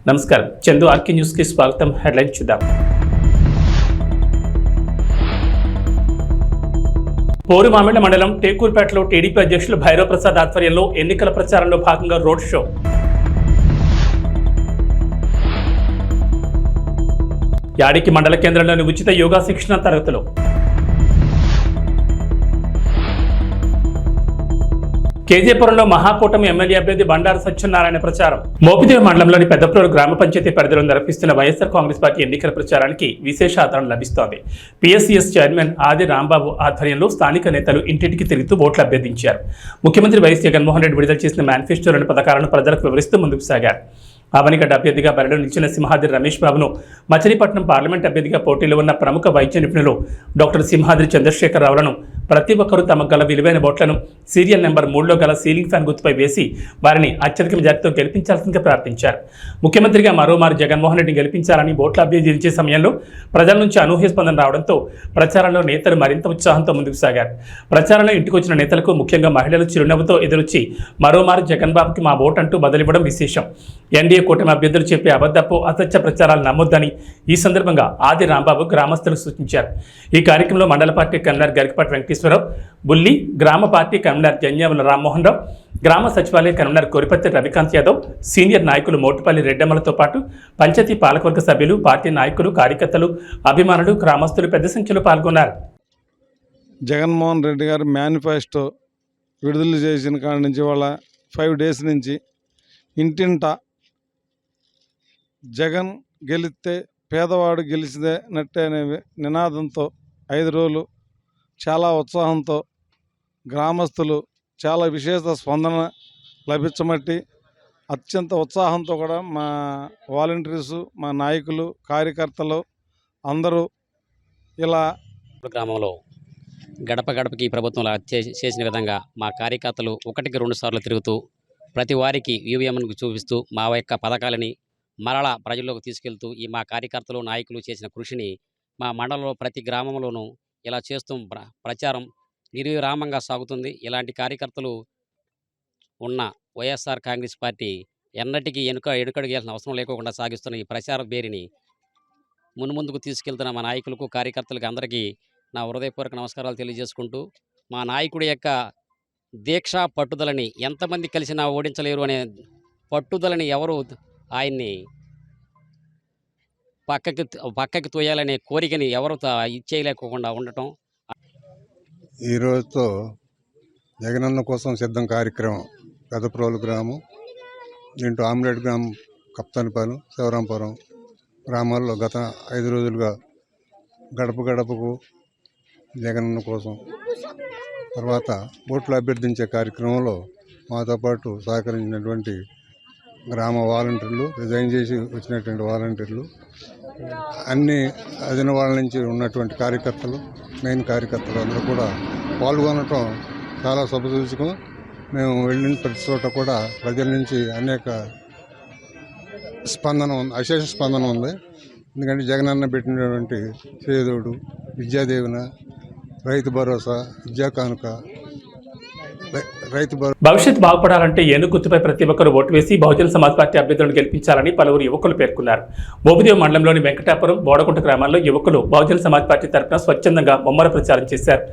నమస్కారం, Chandu RK news కి స్వాగతం. హెడ్లైన్ చూద్దాం. పోరుమామిళ్ల మండలం టేకూర్పేటలో టీడీపీ అధ్యక్షులు భైరవ్ ప్రసాద్ ఆధ్వర్యంలో ఎన్నికల ప్రచారంలో భాగంగా రోడ్ షో. యాడికి మండల కేంద్రంలోని ఉచిత యోగా శిక్షణ తరగతులు. కేజీపురంలో మహాకూటమి ఎమ్మెల్యే అభ్యర్థి బండారు సత్యనారాయణ ప్రచారం. మోపిదేవి మండలంలోని పెద్దప్రోలు గ్రామ పంచాయతీ పరిధిలో నిర్వహిస్తున్న వైఎస్ఆర్ కాంగ్రెస్ పార్టీ ఎన్నికల ప్రచారానికి విశేష ఆదరణ లభిస్తోంది. పిఎస్సిఎస్ చైర్మన్ ఆది రాంబాబు ఆధ్వర్యంలో స్థానిక నేతలు ఇంటింటికి తిరుగుతూ ఓట్లు అభ్యర్థించారు. ముఖ్యమంత్రి వైఎస్ జగన్మోహన్ రెడ్డి విడుదల చేసిన మేనిఫెస్టోలోని పథకాలను ప్రజలకు వివరిస్తూ ముందుకు సాగారు. ఆవనిగడ్డ అభ్యర్థిగా బరిలో నిలిచిన సింహాద్రి రమేష్ బాబును, మచిలీపట్నం పార్లమెంట్ అభ్యర్థిగా పోటీలో ఉన్న ప్రముఖ వైద్య నిపుణులు డాక్టర్ సింహాద్రి చంద్రశేఖరరావులను ప్రతి ఒక్కరూ తమకు గల విలువైన ఓట్లను సీరియల్ నెంబర్ 3లో గల సీలింగ్ ఫ్యాన్ గుర్తుపై వేసి వారిని అత్యధిక మెజార్టీతో గెలిపించాల్సిందిగా ప్రార్థించారు. ముఖ్యమంత్రిగా మరోమారు జగన్మోహన్ రెడ్డిని గెలిపించాలని ఓట్ల అభ్యర్థించే సమయంలో ప్రజల నుంచి అనూహ్య స్పందన రావడంతో ప్రచారంలో నేతలు మరింత ఉత్సాహంతో ముందుకు సాగారు. ప్రచారంలో ఇంటికొచ్చిన నేతలకు ముఖ్యంగా మహిళలు చిరునవ్వుతో ఎదురొచ్చి మరోమారు జగన్ బాబుకి మా ఓటు అంటూ బదిలివ్వడం విశేషం. ఎన్డీఏ కూటమి అభ్యర్థులు చెప్పే అబద్ధపు అసత్య ప్రచారాలు నమ్మొద్దని ఈ సందర్భంగా ఆది రాంబాబు గ్రామస్తులకు సూచించారు. ఈ కార్యక్రమంలో మండల పార్టీ కన్వీనర్ గరికపాటి వెంకటేశ్వరరావు, బుల్లి, గ్రామ పార్టీ కన్వీనర్ జన్యావుల రామ్మోహన్ రావు, గ్రామ సచివాలయ కన్వీనర్ కోరిపత్తి రవికాంత్ యాదవ్, సీనియర్ నాయకులు మోటుపల్లి రెడ్డమ్మలతో పాటు పంచాయతీ పాలకవర్గ సభ్యులు, పార్టీ నాయకులు, కార్యకర్తలు, అభిమానులు, గ్రామస్తులు పెద్ద సంఖ్యలో పాల్గొన్నారు. జగన్మోహన్ రెడ్డి గారు మేనిఫెస్టో విడుదల చేసిన కాడి నుంచి వాళ్ళ 5 డేస్ నుంచి ఇంటింట జగన్ గెలిస్తే పేదవాడు గెలిచినట్టే అనే నినాదంతో 5 రోజులు చాలా ఉత్సాహంతో గ్రామస్తులు చాలా విశేష స్పందన లభించమట్టి అత్యంత ఉత్సాహంతో కూడా మా వాలంటీర్సు, మా నాయకులు, కార్యకర్తలు అందరూ ఇలా గ్రామంలో గడప గడపకి ప్రభుత్వంలో చేసిన విధంగా మా కార్యకర్తలు 1కి 2 సార్లు తిరుగుతూ ప్రతి వారికి ఈవీఎంను చూపిస్తూ మా యొక్క పథకాలని మరలా ప్రజల్లోకి తీసుకెళ్తూ ఈ మా కార్యకర్తలు, నాయకులు చేసిన కృషిని మా మండలంలో ప్రతి గ్రామంలోనూ ఇలా చేస్తూ ప్రచారం నిర్విరామంగా సాగుతుంది. ఇలాంటి కార్యకర్తలు ఉన్న వైఎస్ఆర్ కాంగ్రెస్ పార్టీ ఎన్నటికీ ఎడుకడిగేయాల్సిన అవసరం లేకుండా సాగిస్తున్న ఈ ప్రచార బేరిని మున్ముందుకు తీసుకెళ్తున్న మా నాయకులకు, కార్యకర్తలకు అందరికీ నా హృదయపూర్వక నమస్కారాలు తెలియజేసుకుంటూ, మా నాయకుడి యొక్క దీక్ష పట్టుదలని ఎంతమంది కలిసినా ఓడించలేరు అనే పట్టుదలని ఎవరు ఆయన్ని పక్కకి తోయాలనే కోరికని ఎవరు ఇచ్చేయలేకుండా ఉండటం. ఈ రోజుతో జగనన్న కోసం సిద్ధం కార్యక్రమం పెదప్రోలు గ్రామం, దీంట్లో ఆమ్లెట్ గ్రామం, కప్తానిపాలెం, శివరాంపురం గ్రామాల్లో గత 5 రోజులుగా గడప గడపకు జగనన్న కోసం తర్వాత ఓట్లు అభ్యర్థించే కార్యక్రమంలో మాతో పాటు సహకరించినటువంటి గ్రామ వాలంటీర్లు, రిజైన్ చేసి వచ్చినటువంటి వాలంటీర్లు, అన్ని అదిన వాళ్ళ నుంచి ఉన్నటువంటి కార్యకర్తలు, మెయిన్ కార్యకర్తలు అందరూ కూడా పాల్గొనటం చాలా శుభసూచకం. మేము వెళ్ళిన ప్రతి చోట కూడా ప్రజల నుంచి అనేక స్పందన ఉంది, అశేష స్పందన ఉంది. ఎందుకంటే జగనన్న పెట్టినటువంటి చేదోడు, విద్యాదీవెన, రైతు భరోసా, విద్యా కానుక, భవిష్యత్ బాగుపడాలంటే ఏనుగు గుర్తుపై ప్రతి ఒక్కరు ఓటు వేసి బహుజన సమాజ్ పార్టీ అభ్యర్థులను గెలిపించాలని పలువురు యువకులు పేర్కొన్నారు. మోపిదేవి మండలంలోని వెంకటాపురం, బోడకుంట గ్రామాల్లో యువకులు బహుజన సమాజ్ పార్టీ తరఫున స్వచ్ఛందంగా ముమ్మర ప్రచారం చేశారు.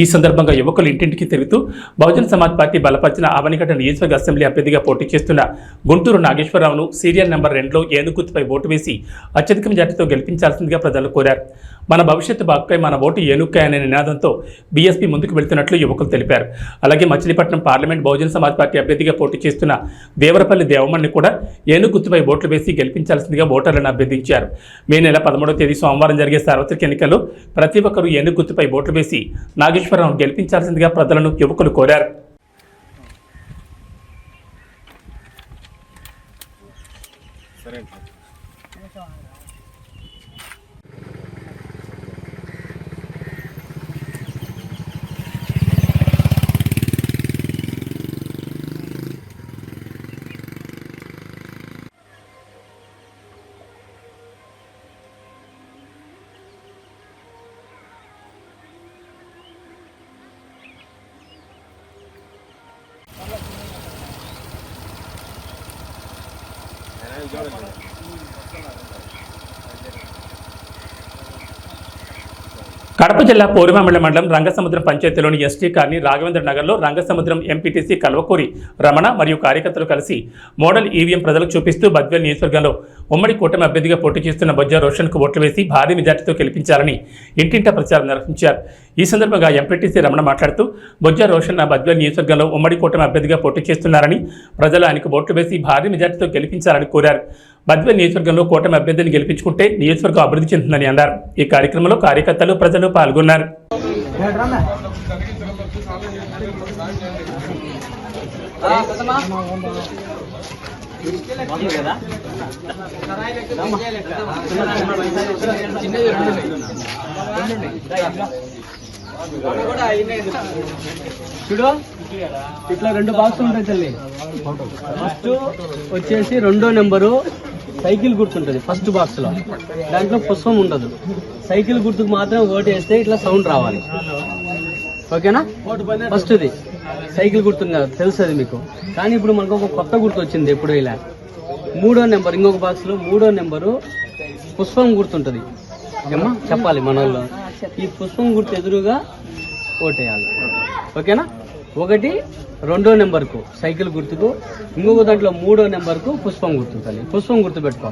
ఈ సందర్భంగా యువకులు ఇంటింటికి తిరుగుతూ బహుజన సమాజ్ పార్టీ బలపరిచిన ఆవనిగడ్డ నియోజకవర్గ అసెంబ్లీ అభ్యర్థిగా పోటీ చేస్తున్న గుంటూరు నాగేశ్వరరావును సీరియల్ నెంబర్ 2లో ఏనుగు గుర్తుపై ఓటు వేసి అత్యధిక మెజార్టీతో గెలిపించాల్సిందిగా ప్రజలు కోరారు. మన భవిష్యత్తు బాగుపై మన ఓటు ఏనుక్కాయ అనే నినాదంతో బీఎస్పీ ముందుకు వెళ్తున్నట్లు యువకులు తెలిపారు. అలాగే మచిలీపట్నం పార్లమెంట్ బహుజన సమాజ్ పార్టీ అభ్యర్థిగా పోటీ చేస్తున్న దేవరపల్లి దేవమ్మని కూడా ఏనుగు గుర్తుపై ఓట్లు వేసి గెలిపించాల్సిందిగా ఓటర్లను అభ్యర్థించారు. మే నెల 13వ తేదీ సోమవారం జరిగే సార్వత్రిక ఎన్నికల్లో ప్రతి ఒక్కరూ ఏనుగు గుర్తుపై ఓట్లు వేసి నాగేశ్వరరావును గెలిపించాల్సిందిగా ప్రజలను యువకులు కోరారు. Jordan. కడప జిల్లా పోరుమామిళ్ల మండలం రంగసముద్రం పంచాయతీలోని ఎస్టీ కాలనీ రాఘవేంద్ర నగర్లో రంగసముద్రం ఎంపీటీసీ కల్వకూరి రమణ మరియు కార్యకర్తలు కలిసి మోడల్ ఈవీఎం ప్రజలకు చూపిస్తూ బద్వేల్ నియోజకవర్గంలో ఉమ్మడి కూటమి అభ్యర్థిగా పోటీ చేస్తున్న బొజ్జా రోషన్కు ఓట్లు వేసి భారీ మెజార్టీతో గెలిపించాలని ఇంటింటా ప్రచారం నిర్వహించారు. ఈ సందర్భంగా ఎంపీటీసీ రమణ మాట్లాడుతూ బొజ్జా రోషన్ బద్వేల్ నియోజకవర్గంలో ఉమ్మడి కూటమి అభ్యర్థిగా పోటీ చేస్తున్నారని ప్రజలు ఆయనకు ఓట్లు వేసి భారీ మెజార్టీతో గెలిపించాలని కోరారు. బద్వేల్ నియోజకవర్గంలో కూటమి అభ్యర్థిని గెలిపించుకుంటే నియోజకవర్గం అభివృద్ధి చెందుతుందని అన్నారు. ఈ కార్యక్రమంలో కార్యకర్తలు ప్రజలు పాల్గొన్నారు. చూడు ఇట్లా 2 బాక్సులు ఉంటాయి తల్లి. ఫస్ట్ వచ్చేసి 2వ నెంబరు సైకిల్ గుర్తుంటుంది. ఫస్ట్ బాక్స్ లో దాంట్లో పుష్పం ఉండదు. సైకిల్ గుర్తుకు మాత్రం ఓటు వేస్తే ఇట్లా సౌండ్ రావాలి. ఓకేనా? ఫస్ట్ది సైకిల్ గుర్తుంది కదా, తెలుస్తుంది మీకు. కానీ ఇప్పుడు మనకు ఒక కొత్త గుర్తు వచ్చింది. ఎప్పుడు ఇలా 3వ నెంబర్ ఇంకొక బాక్స్ లో 3వ నెంబరు పుష్పం గుర్తుంటుంది. ఓకేమ్మా, చెప్పాలి మన వాళ్ళు. ఈ పుష్పం గుర్తు ఎదురుగా ఓటేయాలి. ఓకేనా? 1 2వ నెంబర్కు సైకిల్ గుర్తుకు, ఇంకొక దాంట్లో 3వ నెంబర్కు పుష్పం గుర్తు. పుష్పం గుర్తు పెట్టుకో.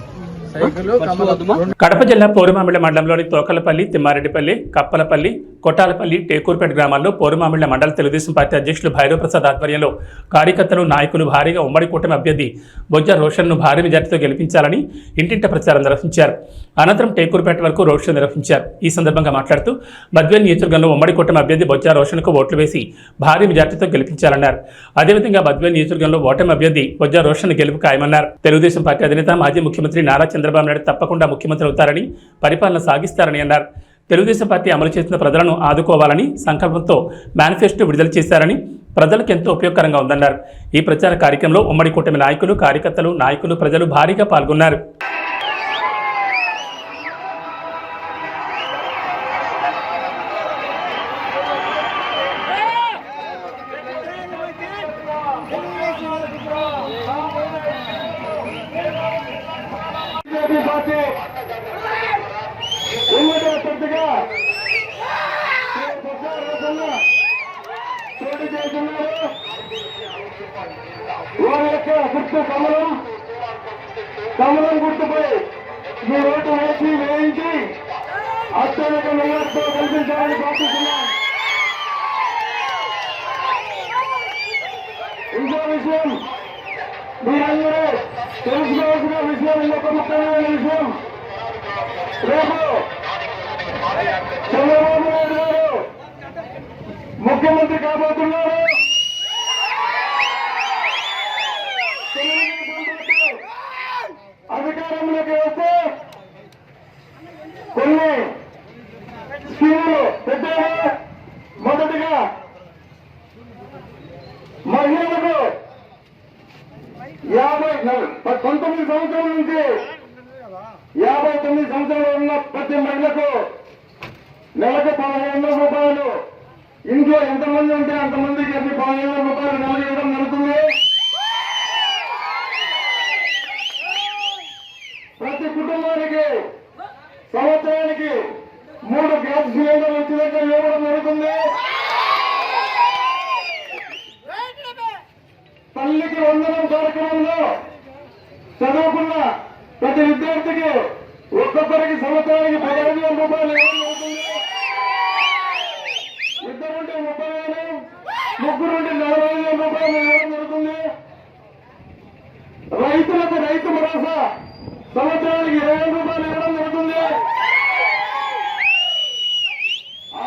కడప జిల్లా పోరుమామిళ్ల మండలంలోని తోకలపల్లి, తిమ్మారెడ్డిపల్లి, కప్పలపల్లి, కొట్టాలపల్లి, టేకూర్పేట గ్రామాల్లో పోరుమామిళ్ల మండల తెలుగుదేశం పార్టీ అధ్యక్షులు భైరవ్ ప్రసాద్ ఆధ్వర్యంలో కార్యకర్తలు, నాయకులు భారీగా ఉమ్మడి కూటమి అభ్యర్థి బొజ్జా రోషన్ను భారీ మెజార్టీతో గెలిపించాలని ఇంటింట ప్రచారం నిర్వహించారు. అనంతరం టేకూర్పేట వరకు రోడ్ షో నిర్వహించారు. ఈ సందర్భంగా మాట్లాడుతూ బద్వేల్ నియోజకవర్గంలో ఉమ్మడి కూటమి అభ్యర్థి బొజ్జా రోషన్కు ఓట్లు వేసి భారీ మెజార్టీతో గెలిపించాలన్నారు. అదేవిధంగా బద్వేల్ నియోజకవర్గంలో ఓటమి అభ్యర్థి బొజ్జా రోషన్ గెలుపు ఖాయమన్నారు. తెలుగుదేశం పార్టీ అధినేత మాజీ ముఖ్యమంత్రి నారా చంద్రబాబు నాయుడు తప్పకుండా ముఖ్యమంత్రి అవుతారని, పరిపాలన సాగిస్తారని అన్నారు. తెలుగుదేశం పార్టీ అమలు చేసిన ప్రజలను ఆదుకోవాలని సంకల్పంతో మేనిఫెస్టో విడుదల చేశారని, ప్రజలకు ఎంతో ఉపయోగకరంగా ఉందన్నారు. ఈ ప్రచార కార్యక్రమంలో ఉమ్మడి కూటమి నాయకులు, కార్యకర్తలు, నాయకులు, ప్రజలు భారీగా పాల్గొన్నారు. కమలం గుర్తుపై మీ ఓటు వేయించి అత్యధిక మెజార్టీతో కల్పించాలని ప్రార్థిస్తున్నాం. ఇంకో విషయం మీరందరూ తెలుసుకోవాల్సిన విషయం, ఇంకొక ముఖ్యమైన విషయం, రేపు చంద్రబాబు నాయుడు గారు ముఖ్యమంత్రి కాబోతున్నారు. అధికారంలోకి వస్తే కొన్ని స్కీములు పెట్టారు. మొదటిగా మహిళలకు 19 సంవత్సరాల నుంచి 59 సంవత్సరాలు ఉన్న ప్రతి మహిళకు నెలకు 1500 రూపాయలు, ఇంట్లో ఎంతమంది ఉంటే అంతమందికి 1500 రూపాయలు నెలకు ఇవ్వడం జరుగుతుంది. ప్రతి కుటుంబానికి సంవత్సరానికి 3 గ్యాస్ సిలిండర్లు ఉచితంగా ఇవ్వడం జరుగుతుంది. తల్లికి వందనం కార్యక్రమంలో చదువుకున్న ప్రతి విద్యార్థికి ఒక్కొక్కరికి సంవత్సరానికి 15,000 రూపాయలు ఇవ్వడం జరుగుతుంది. ఇద్దరుంటే 30,000, ముగ్గురుంటే 40,000 రూపాయలు ఇవ్వడం జరుగుతుంది. రైతులకు రైతు భరోసా సంవత్సరానికి 20,000 రూపాయలు ఇవ్వడం జరుగుతుంది.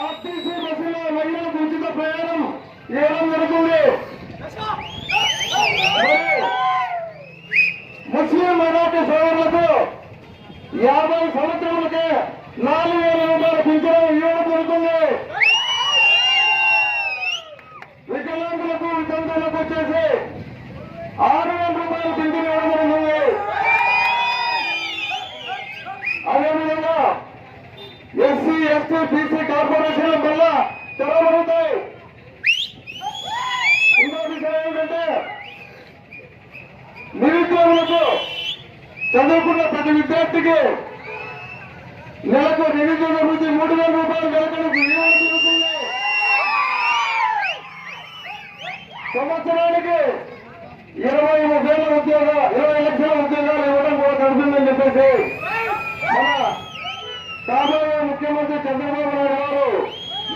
ఆర్టీసీ బస్సులో మహిళలకు ఉచిత ప్రయాణం ఇవ్వడం జరుగుతుంది. ముస్లిం మైనార్టీ సోదరులకు 50 సంవత్సరాలకే 4,000 రూపాయల పింఛను ఇవ్వడం జరుగుతుంది. వికలాంగులకు, వితంతువులకు వచ్చేసి 6,000 రూపాయల పింఛను ఇవ్వడం జరుగుతుంది. అదేవిధంగా ఎస్సీ, ఎస్టీ, బీసీ కార్పొరేషన్ వల్ల తెరవబడతాయి. ఇంకో విషయం ఏంటంటే నిరుద్యోగులకు, చదువుకున్న ప్రతి విద్యార్థికి నెలకు నిరుద్యోగ వృత్తి 3,000 రూపాయలు గెలుపులు విజయం జరుగుతుంది. సంవత్సరానికి 20 లక్షల ఉద్యోగాలు ఇవ్వడం కూడా జరుగుతుందని చెప్పేసి మన కాబోయే ముఖ్యమంత్రి చంద్రబాబు నాయుడు గారు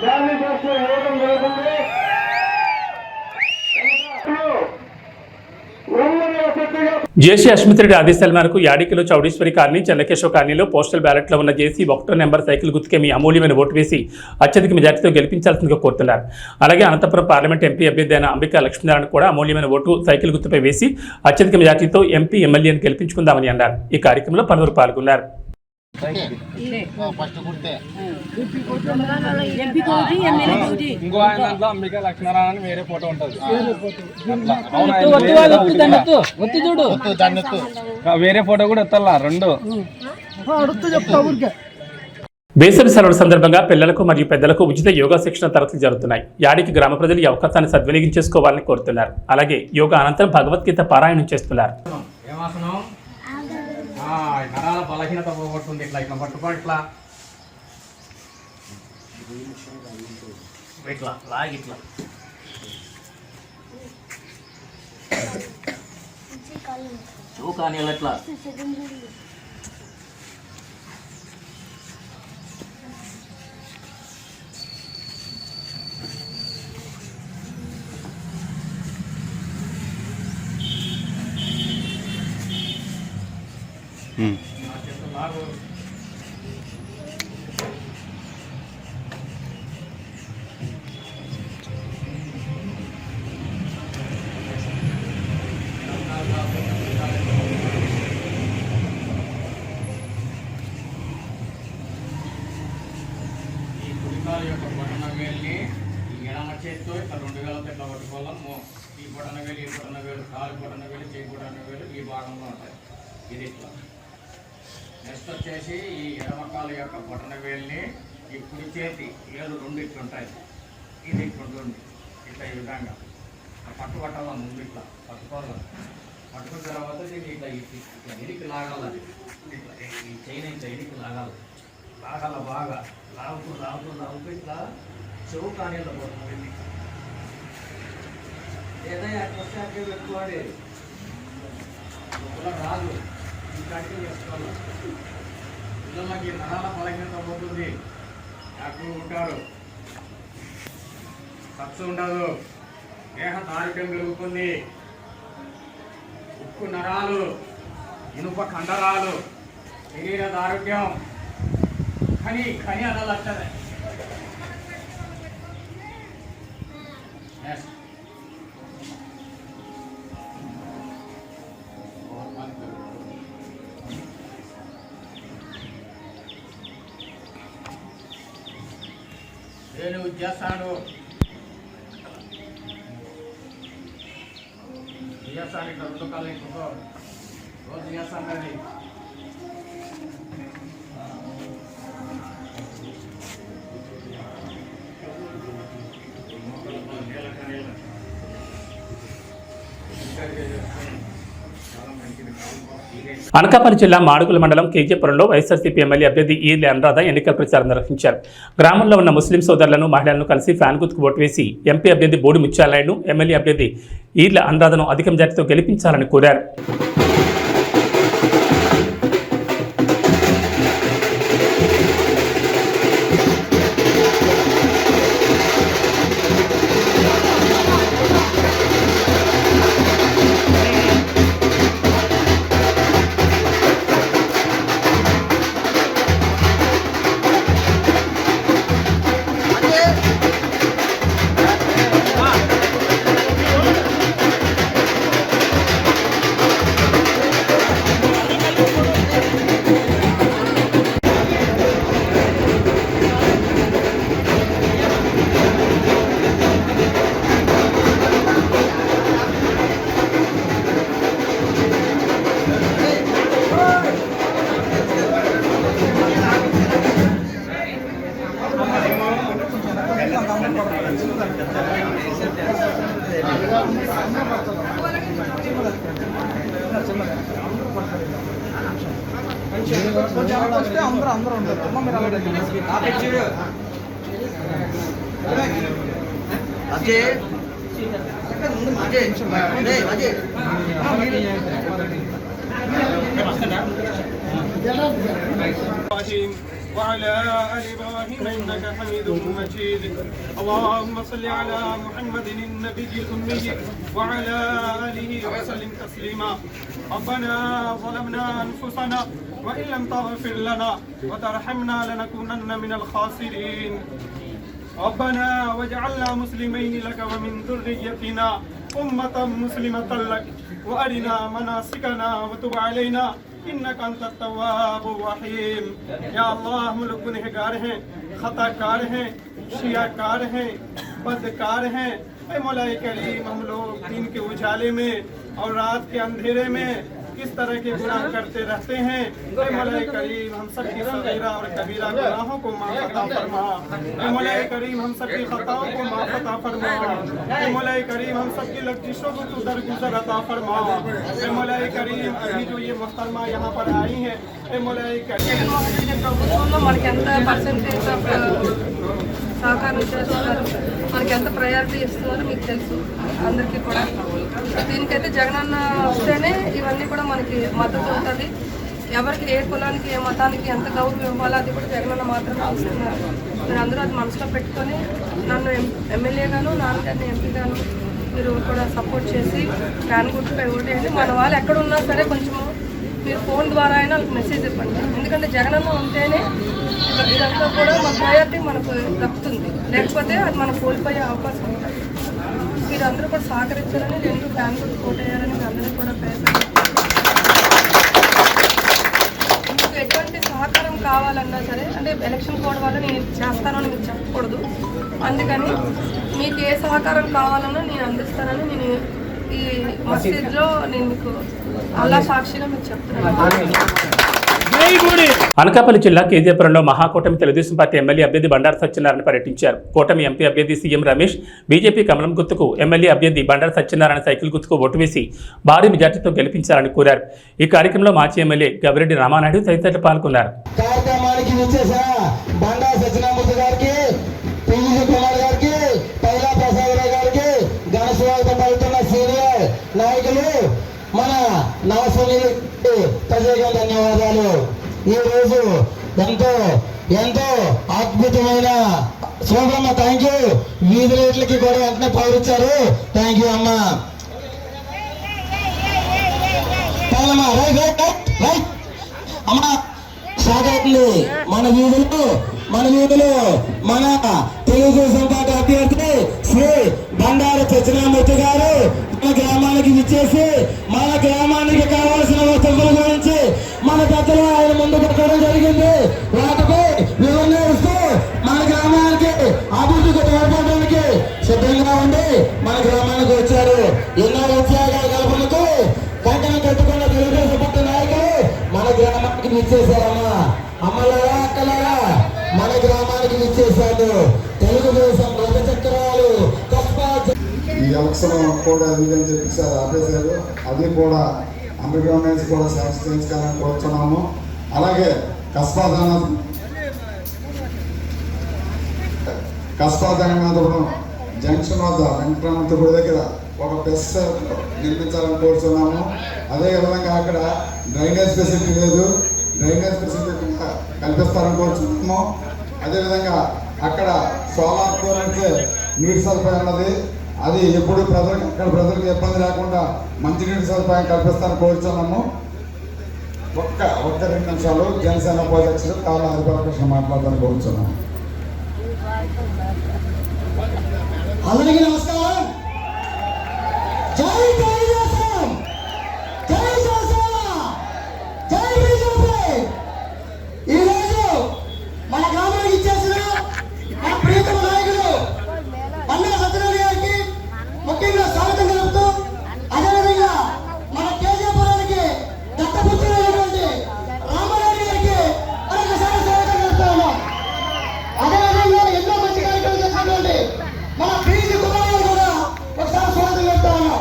మేనిఫెస్టో ఇవ్వడం జరుగుతుంది. జేసీ అశ్మిత్ రెడ్డి ఆదేశాల మేరకు యాడికిలో చౌడేశ్వరి కాలనీ, చెన్నకేశవ కాలనీలో పోస్టల్ బ్యాలెట్లో ఉన్న జేసీ 1వ నెంబర్ సైకిల్ గుర్తుకే మీ అమూల్యమైన ఓటు వేసి అత్యధిక మెజార్టీతో గెలిపించాల్సిందిగా కోరుతున్నారు. అలాగే అనంతపురం పార్లమెంట్ ఎంపీ అభ్యర్థి అయిన అంబికా లక్ష్మీనారాయణ కూడా అమూల్యమైన ఓటు సైకిల్ గుర్తుపై వేసి అత్యధిక మెజార్టీతో ఎంపీ ఎమ్మెల్యేని గెలిపించుకుందామని అన్నారు. ఈ కార్యక్రమంలో పలువురు పాల్గొన్నారు. ఇంకో ఆయన దాంట్లో అంబికా లక్ష్మీనారాయణ అని వేరే ఫోటో ఉంటుంది. వేరే ఫోటో కూడా ఎత్తాలా 2. వేసవి సెలవుల సందర్భంగా పిల్లలకు మరియు పెద్దలకు ఉచిత యోగా శిక్షణ తరగతులు జరుగుతున్నాయి. యాడికి గ్రామ ప్రజలు ఈ అవకాశాన్ని సద్వినియోగం చేసుకోవాలని కోరుతున్నారు. అలాగే యోగా అనంతరం భగవద్గీత పారాయణం చేస్తున్నారు. నరాల బలహీనత పోగొడుతుంది. ఇట్లా ఇట్లా పట్టుకో, ఇట్లా ఇట్లా లాగి ఇట్లా కానీ ఎట్లా యొక్క బొటన వేలుని ఈ ఎడమ చేతితో ఇట్లా 2 వేలతో ఇట్లా పట్టుకోవాలము. ఈ బొటన వేలు, ఈ బొటన వేలు, కాలు బొటన వేలు, చేయి బొటన వేలు ఈ భాగంలో ఉంటాయి. ఇది ఇట్లా. నెక్స్ట్ వచ్చేసి ఈ ఎడమ కాలు యొక్క బొటన వేలుని ఈ కుడి చేతి ఏలు 2 ఇట్లా ఉంటాయి. ఇది ఇట్లా ఉంటుంది. ఇట్లా ఈ విధంగా పట్టుబట్టాల ముందు ఇట్లా పట్టుకోవాలి. పట్టుకున్న తర్వాత దీన్ని ఇట్లా ఇట్లా ఇరికి లాగాలి. ఇట్లా ఈ చైన్ ఇట్లా ఇరికి లాగాలి. లాగాల బాగా లాగుతూ లాగుతూ లాగుతూ ఇట్లా చెవు కానీ వెళ్ళి ఏదైనా అట్లా పెట్టుకోవాలి. ఒకలా రాదు, ఇట్లాంటి వేసుకోవాలి. పిల్లలకి నరాల బలహీనత పోతుంది. యాక్టివ్ ఉంటారు, ఖర్చు ఉండదు, దేహ దారుఢ్యం పెరుగుతుంది. ఉక్కు నరాలు, ఇనుప కండరాలు, శరీర దారుఢ్యం ఖని అనాలి అట్లనే. నేను చేస్తాను ఇట్లా 2 కాళ్ళు ఇంకో రోజు చేస్తాను. అది అనకాపల్లి జిల్లా మాడుగుల మండలం కేజీపురంలో వైఎస్ఆర్సీపీ ఎమ్మెల్యే అభ్యర్థి ఈర్లి అనురాధ ఎన్నికల ప్రచారం నిర్వహించారు. గ్రామంలో ఉన్న ముస్లిం సోదరులను, మహిళలను కలిసి ఫ్యాన్ గుర్తుకు ఓటు వేసి ఎంపీ అభ్యర్థి బోడి ముత్యాలయ్యను, ఎమ్మెల్యే అభ్యర్థి ఈర్లి అనురాధను అధిక మెజార్టీతో గెలిపించాలని కోరారు. అందరూ ఉంటారు. وعلى آل إبراهيم إنك حميد مجيد اللهم صل على محمد النبي الأمي وعلى آله وسلم تسليما ربنا ظلمنا أنفسنا وإن لم تغفر لنا وترحمنا لنكونن من الخاسرين ربنا واجعلنا مسلمين لك ومن ذريتنا أمة مسلمة لك وأرنا مناسكنا وتب علينا इन्नक अंत तव्वाब रहीम। या अल्लाह हम लोग गुनहगार हैं, खताकार हैं, शियाकार हैं, बदकार हैं। ऐ मौलाए करीम हम लोग दिन के उजाले में और रात के अंधेरे में किस तरह के गुनाह करते रहते हैं। ऐ मौलाए करीम हम सब की सगीरा और कबीरा गुनाहों को माफ़ अता फरमा। ऐ मौलाए करीम हम सब की खताओं को माफ़ अता फरमा। ऐ मौलाए करीम हम सब की लफ्ज़िशों को तू दरगुजर अता फरमा। ऐ मौलाए करीम अभी जो ये मोहतरमा यहाँ पर आई हैं, ऐ मौलाए करीम ప్రభుత్వంలో మనకి ఎంత పర్సెంటేజ్ ఆఫ్ సహకారం చేస్తున్నారు, మనకి ఎంత ప్రయారిటీ ఇస్తున్నారో మీకు తెలుసు అందరికీ కూడా. దీనికైతే జగనన్న వస్తేనే ఇవన్నీ కూడా మనకి మద్దతు ఉంటుంది. ఎవరికి ఏ కులానికి ఏ మతానికి ఎంత గౌరవం ఇవ్వాలో అది కూడా జగనన్న మాత్రమే వస్తున్నారు. మీరు అందరూ అది మనసులో పెట్టుకొని నన్ను ఎమ్మెల్యేగాను నాన్నగారిని ఎంపీగాను మీరు కూడా సపోర్ట్ చేసి ఫ్యాన్ గుర్తుపై ఓటేయండి. మన వాళ్ళు ఎక్కడ ఉన్నా సరే కొంచెము మీరు ఫోన్ ద్వారా అయినా వాళ్ళకి మెసేజ్ ఇవ్వండి. ఎందుకంటే జగనన్న ఉంటేనే ఇదంతా కూడా మన ప్రయారిటీ మనకు దక్కుతుంది, లేకపోతే అది మనం కోల్పోయే అవకాశం ఉంటుంది. మీరు అందరూ కూడా సహకరించాలని, రెండు ఫ్యాన్ గుర్తు ఓటేయాలని మీరు అందరూ కూడా మీకు ఎటువంటి సహకారం కావాలన్నా సరే, అంటే ఎలక్షన్ కోడ్ వల్ల నేను చేస్తానని మీకు చెప్పకూడదు. అందుకని మీకు ఏ సహకారం కావాలన్నా నేను అందిస్తానని నేను ఈ మసీద్లో నేను మీకు అల్లా సాక్షిగా మీకు చెప్తున్నాను. అనకాపల్లి జిల్లా కేజీపురంలో మహాకూటమి తెలుగుదేశం పార్టీ ఎమ్మెల్యే అభ్యర్థి బండారు సత్యనారాయణ పర్యటించారు. కూటమి ఎంపీ అభ్యర్థి సీఎం రమేష్, బీజేపీ కమలం గుర్తుకు ఎమ్మెల్యే అభ్యర్థి బండారు సత్యనారాయణ సైకిల్ గుర్తుకు ఓటు వేసి భారీ మెజార్టీతో గెలిపించాలని కోరారు. ఈ కార్యక్రమంలో మాజీ ఎమ్మెల్యే గవిరెడ్డి రామానాయుడు తదితరులు పాల్గొన్నారు. మన నవసునికి ప్రత్యేక ధన్యవాదాలు. ఈరోజు ఎంతో అద్భుతమైన శోభమ్మ, థ్యాంక్ యూ. వీధి రేట్లకి కూడా వెంటనే పౌరిచ్చారు, థ్యాంక్ యూ అమ్మ. అమ్మ సాగవుతుంది మన వీధులు మన తెలుగుదేశం పార్టీ అభ్యర్థి శ్రీ బండారు సత్యనారాయణ గారు మన గ్రామానికి విచ్చేసి మన గ్రామానికి కావాల్సిన వస్తువుల గురించి మన పెద్దలు ఆయన ముందు పెట్టడం జరిగింది. వాటిపై వివరణ ఇస్తూ మన గ్రామానికి అభివృద్ధికి తోడ్పడడానికి సిద్ధంగా ఉండి మన గ్రామానికి వచ్చారు. ఎన్నో ఉద్యోగాల కల్పనకు కంకణం కట్టుకున్న తెలుగుదేశం పార్టీ నాయకులు మన గ్రామానికి విచ్చేశారమ్మా. అమ్మలారా, అక్కలారా, మన గ్రామానికి విచ్చేశారు. తెలుగుదేశం రథ చక్రాలు ఈ ఎలక్షన్ కూడా అని చెప్పి సార్ ఆపేశారు. అది కూడా అండర్ గ్రౌండ్ కూడా శాంక్షన్ చేయించుకోవాలని కోరుతున్నాము. అలాగే కస్బా జగన్నాథపురం జంక్షన్ వద్ద వెంకటరామపురం దగ్గర ఒక బెస్ నిర్మించాలని కోరుతున్నాము. అదేవిధంగా అక్కడ డ్రైనేజ్ ఫెసిలిటీ లేదు, డ్రైనేజ్ ఫెసిలిటీ కల్పిస్తారని కోరుతున్నాము. అదేవిధంగా అక్కడ సోలార్ నుంచి నీటి సదుపాయం ఉన్నది, అది ఎప్పుడు అక్కడ ప్రజలకు ఇబ్బంది లేకుండా మంచినీటి సదుపాయం కల్పిస్తారని కోరుతున్నాము. ఒక్క 2 నిమిషాలు జనసేన ఉపాధ్యక్షుడు కాళ్ళ హరిబాలకృష్ణ మాట్లాడతారని కోరుతున్నాము. అందరికీ నమస్కారం. జై తెలుగుదేశం, జై జనసేన, జై బీజేపీ. ఈరోజు మన గ్రామానికి ఇచ్చేసిన మన ప్రియతమ నాయకుడు బండారు సత్యనారాయణ గారికి ముఖ్యంగా స్వాగతం తెలుపుతూ, అదేవిధంగా మన కేజీపురానికి దత్తపుత్రులైనటువంటి రామారాయుడు గారికి మరొకసారి స్వాగతం తెలుపుతా ఉన్నాం. అదేవిధంగా ఎన్నో మంచి కార్యక్రమాలు చేసినటువంటి మన పీజీ కుమార్ కూడా ఒకసారి స్వాగతం చెప్తా ఉన్నాం.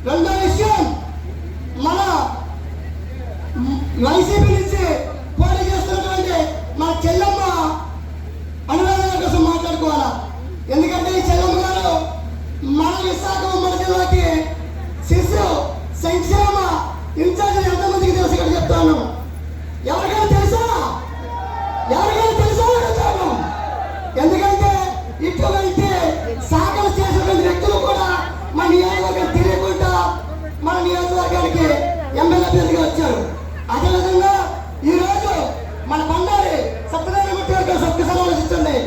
రెండో విషయం, మన వైసీపీ నుంచి పోటీ చేస్తున్నటువంటి మన చెల్లమ్మ అనురాధన కోసం మాట్లాడుకోవాలా. ఎందుకంటే ఈ చెల్లమ్మ గారు మన విశాఖ ఉమ్మడి జిల్లాకి శిశు సంక్షేమ ఇన్ఛార్జ్ ఎంతమందికి తెలుసు ఇక్కడ చెప్తాను. ఎవరికైనా తెలుసా? అడుగుతాను. ఎందుకంటే ఇటువంటి శాఖలు చేసినటువంటి వ్యక్తులు కూడా మన నియోజకవర్గం తెలియకుండా మన నియోజకవర్గానికి ఎమ్మెల్యే అభ్యర్థిగా వచ్చారు. అదేవిధంగా ఈరోజు మన బండారి సత్యనారాయణ గారు సభ్య సమావేశించండి.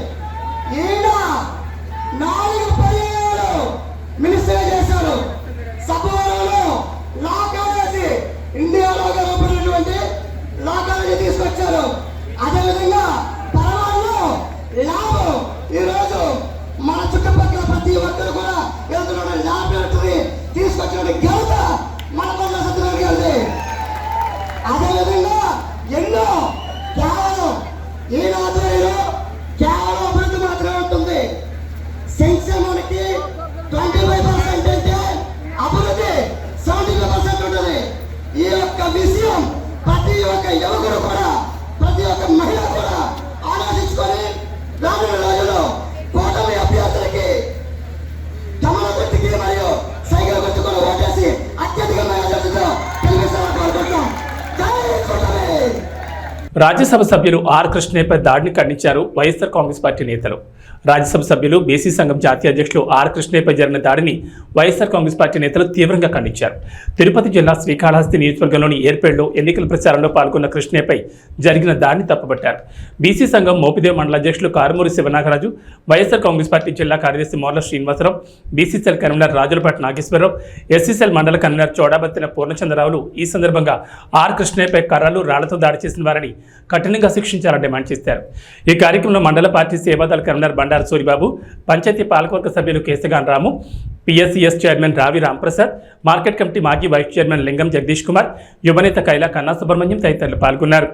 ఈయన 4 పర్యాయాలు మినిస్టర్ చేశారు. సభలో లా కాలేజీ ఇండియాలో రూపొందినటువంటి లా కాలేజీ తీసుకొచ్చారు. అదేవిధంగా పరవాళ్ళు లాభం ఈరోజు మన చుట్టుపక్కల ప్రతి ఒక్కరు కూడా ఎదురున్న ల్యాబొరేటరీ తీసుకొచ్చిన ఘనత మన బండారి సత్యనారాయణ గారిది. అదేవిధంగా ఎన్నో కేవలం ఈయన ఆధ్వర్యంలో కేవలం అభివృద్ధి మాత్రమే ఉంటుంది. సంక్షేమానికి 25% అంటే అభివృద్ధి 75% ఉంటుంది. ఈ యొక్క విషయం ప్రతి ఒక్క యువకుడు కూడా ప్రతి ఒక్క మహిళ కూడా ఆలోచించుకొని రానున్న రోజుల్లో కూటమి అభ్యర్థులకి కమల గుర్తుకి మరియు సైకిల్ గుర్తుకొని ఓటేసి అత్యధిక మెజారిటీతో గెలిపిస్తామని కోరుకుంటున్నాం. జై కూటమి. రాజ్యసభ సభ్యులు ఆర్ కృష్ణయ్యపై దాడిని ఖండించారు వైఎస్ఆర్ కాంగ్రెస్ పార్టీ నేతలు. రాజ్యసభ సభ్యులు బీసీ సంఘం జాతీయ అధ్యక్షులు ఆర్ కృష్ణయ్యపై జరిగిన దాడిని వైఎస్ఆర్ కాంగ్రెస్ పార్టీ నేతలు తీవ్రంగా ఖండించారు. తిరుపతి జిల్లా శ్రీకాళహస్తి నియోజకవర్గంలోని ఏర్పేడులో ఎన్నికల ప్రచారంలో పాల్గొన్న కృష్ణయ్యపై జరిగిన దాడిని తప్పుపట్టారు. బీసీ సంఘం మోపిదేవ్ మండల అధ్యక్షులు కారుమూరి శివనాగరాజు, వైఎస్ఆర్ కాంగ్రెస్ పార్టీ జిల్లా కార్యదర్శి Morla Srinivasarao, BCCL convener Rajulapati Nageswararao, SCCL మండల కన్వీనర్ చోడాబత్తిన పూర్ణచంద్రరావులు ఈ సందర్భంగా ఆర్ కృష్ణయ్యపై కర్రలు రాళ్లతో దాడి చేసిన వారిని కఠినంగా శిక్షించాలని డిమాండ్ చేశారు. ఈ కార్యక్రమంలో మండల పార్టీ సేవాదళ కన్వీనర్ బండారు సూరిబాబు, పంచాయతీ పాలకవర్గ సభ్యులు కేశగాన్ రాము, పిఎస్సిఎస్ చైర్మన్ రావి రాంప్రసాద్, మార్కెట్ కమిటీ మాజీ వైస్ చైర్మన్ లింగం జగదీష్ కుమార్, యువనేత కైలా కన్నా సుబ్రహ్మణ్యం తదితరులు పాల్గొన్నారు.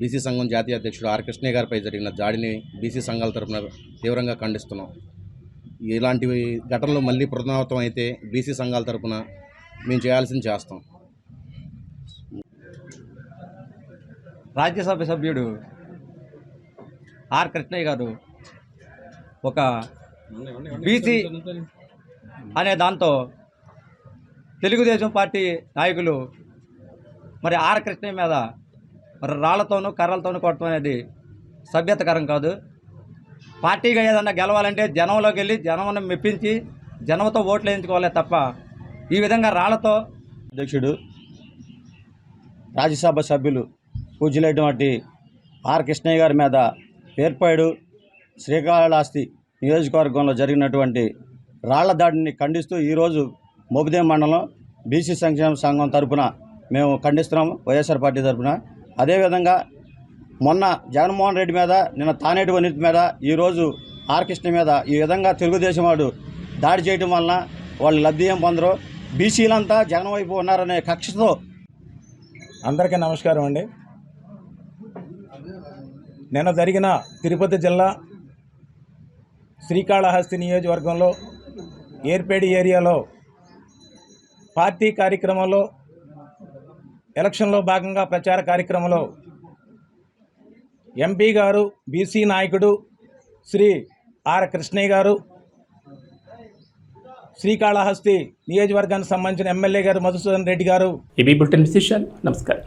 బీసీ సంఘం జాతీయ అధ్యక్షుడు ఆర్ కృష్ణయ్య గారిపై జరిగిన దాడిని బీసీ సంఘాల తరఫున తీవ్రంగా ఖండిస్తున్నాం. ఇలాంటి ఘటనలు మళ్ళీ పునరావృతం అయితే బీసీ సంఘాల తరఫున మేము చేయాల్సింది చేస్తాం. రాజ్యసభ సభ్యుడు ఆర్ కృష్ణయ్య గారు ఒక బీసీ అనే దాంతో తెలుగుదేశం పార్టీ నాయకులు మరి ఆర్ కృష్ణయ్య మీద మరి రాళ్లతోనూ కర్రలతోనూ కొట్టడం అనేది సభ్యతకరం కాదు. పార్టీగా ఏదన్నా గెలవాలంటే జనంలోకి వెళ్ళి జనంను మెప్పించి జనంతో ఓట్లు వేయించుకోవాలే తప్ప ఈ విధంగా రాళ్లతో. అధ్యక్షుడు రాజ్యసభ సభ్యులు పూజ్యులైనటువంటి ఆర్ కృష్ణయ్య గారి మీద పేర్పాడు శ్రీకాళహస్తి నియోజకవర్గంలో జరిగినటువంటి రాళ్ల దాడిని ఖండిస్తూ ఈరోజు మోపిదేవ్ మండలం బీసీ సంక్షేమ సంఘం తరఫున మేము ఖండిస్తున్నాము, వైఎస్ఆర్ పార్టీ తరఫున. అదేవిధంగా మొన్న జగన్మోహన్ రెడ్డి మీద, నిన్న తానేటి వనిత మీద, ఈరోజు ఆర్ కృష్ణ మీద ఈ విధంగా తెలుగుదేశం వాడు దాడి చేయడం వలన వాళ్ళు లబ్ధి ఏం పొందరు. బీసీలంతా జగన్ వైపు ఉన్నారనే కక్షతో. అందరికీ నమస్కారం అండి. నిన్న జరిగిన తిరుపతి జిల్లా శ్రీకాళహస్తి నియోజకవర్గంలో ఏర్పేడి ఏరియాలో పార్టీ కార్యక్రమంలో ఎలక్షన్లో భాగంగా ప్రచార కార్యక్రమంలో ఎంపీ గారు, బీసీ నాయకుడు శ్రీ ఆర్ కృష్ణయ్య గారు, శ్రీకాళహస్తి నియోజకవర్గానికి సంబంధించిన ఎమ్మెల్యే గారు మధుసూదన్ రెడ్డి గారు. నమస్కారం.